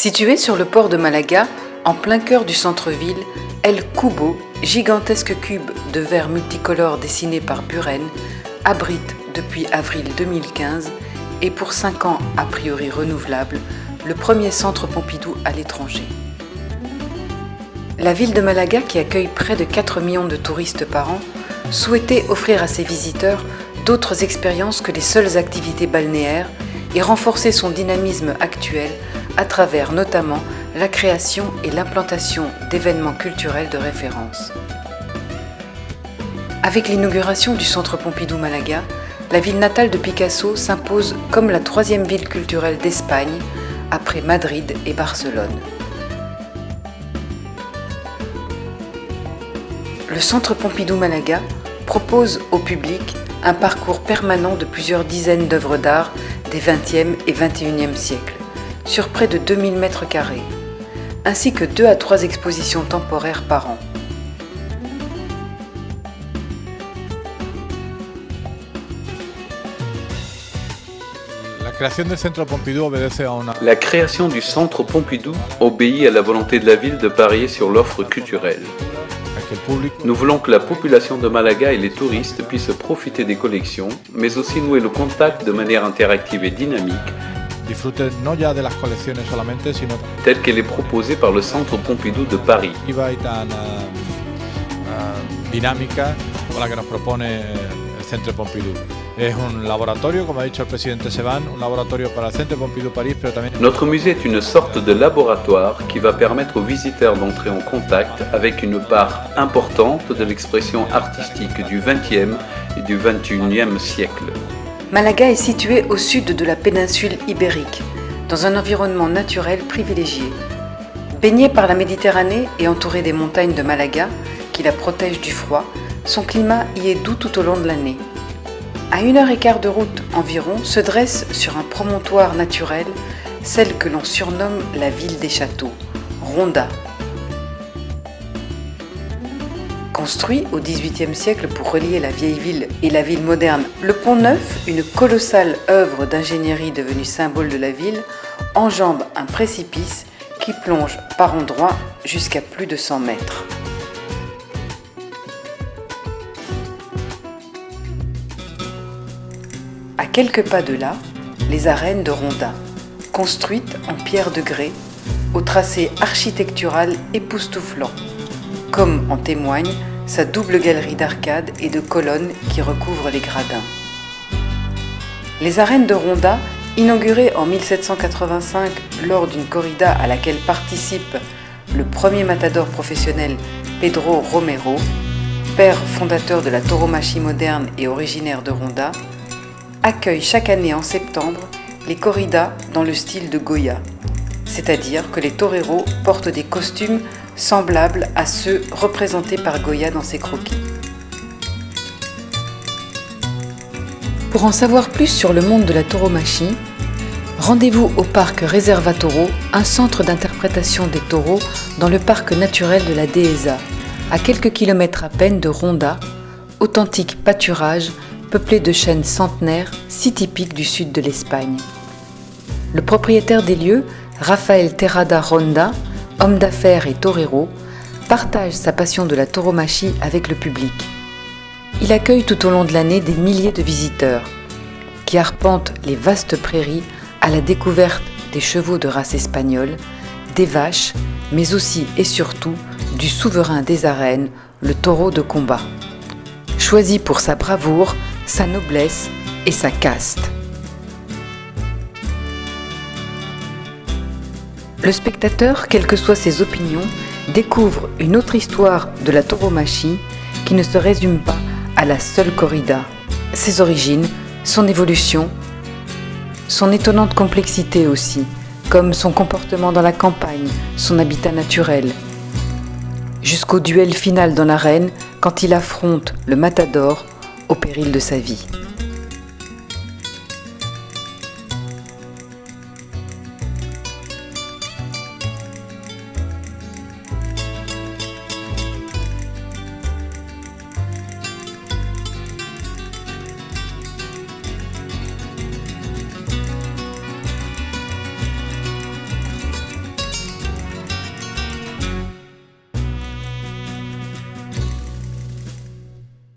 Situé sur le port de Malaga, en plein cœur du centre-ville, El Cubo, gigantesque cube de verre multicolore dessiné par Buren, abrite depuis avril 2015 et pour 5 ans a priori renouvelable, le premier centre Pompidou à l'étranger. La ville de Malaga, qui accueille près de 4 millions de touristes par an, souhaitait offrir à ses visiteurs d'autres expériences que les seules activités balnéaires et renforcer son dynamisme actuel à travers notamment la création et l'implantation d'événements culturels de référence. Avec l'inauguration du Centre Pompidou Malaga, la ville natale de Picasso s'impose comme la 3e ville culturelle d'Espagne, après Madrid et Barcelone. Le Centre Pompidou Malaga propose au public un parcours permanent de plusieurs dizaines d'œuvres d'art des XXe et XXIe siècles, sur près de 2000 mètres carrés, ainsi que 2 à 3 expositions temporaires par an. La création du Centre Pompidou obéit à la volonté de la ville de parier sur l'offre culturelle. Nous voulons que la population de Malaga et les touristes puissent profiter des collections, mais aussi nouer le contact de manière interactive et dynamique, telle qu'elle est proposée par le Centre Pompidou de Paris. Notre musée est une sorte de laboratoire qui va permettre aux visiteurs d'entrer en contact avec une part importante de l'expression artistique du XXe et du XXIe siècle. Malaga est située au sud de la péninsule ibérique, dans un environnement naturel privilégié. Baignée par la Méditerranée et entourée des montagnes de Malaga, qui la protègent du froid, son climat y est doux tout au long de l'année. À 1h15 de route environ se dresse sur un promontoire naturel celle que l'on surnomme la ville des châteaux, Ronda. Construit au XVIIIe siècle pour relier la vieille ville et la ville moderne, le Pont Neuf, une colossale œuvre d'ingénierie devenue symbole de la ville, enjambe un précipice qui plonge par endroits jusqu'à plus de 100 mètres. À quelques pas de là, les arènes de Ronda, construites en pierre de grès, au tracé architectural époustouflant, comme en témoigne sa double galerie d'arcades et de colonnes qui recouvrent les gradins. Les arènes de Ronda, inaugurées en 1785 lors d'une corrida à laquelle participe le premier matador professionnel Pedro Romero, père fondateur de la tauromachie moderne et originaire de Ronda, accueille chaque année en septembre les corridas dans le style de Goya, c'est-à-dire que les toreros portent des costumes semblables à ceux représentés par Goya dans ses croquis. Pour en savoir plus sur le monde de la tauromachie, rendez-vous au parc Reserva Toro, un centre d'interprétation des taureaux dans le parc naturel de la Dehesa, à quelques kilomètres à peine de Ronda, authentique pâturage peuplé de chênes centenaires si typiques du sud de l'Espagne. Le propriétaire des lieux, Rafael Terrada Ronda, homme d'affaires et torero, partage sa passion de la tauromachie avec le public. Il accueille tout au long de l'année des milliers de visiteurs qui arpentent les vastes prairies à la découverte des chevaux de race espagnole, des vaches, mais aussi et surtout du souverain des arènes, le taureau de combat. Choisi pour sa bravoure, sa noblesse et sa caste. Le spectateur, quelles que soient ses opinions, découvre une autre histoire de la tauromachie qui ne se résume pas à la seule corrida. Ses origines, son évolution, son étonnante complexité aussi, comme son comportement dans la campagne, son habitat naturel, jusqu'au duel final dans l'arène quand il affronte le matador au péril de sa vie.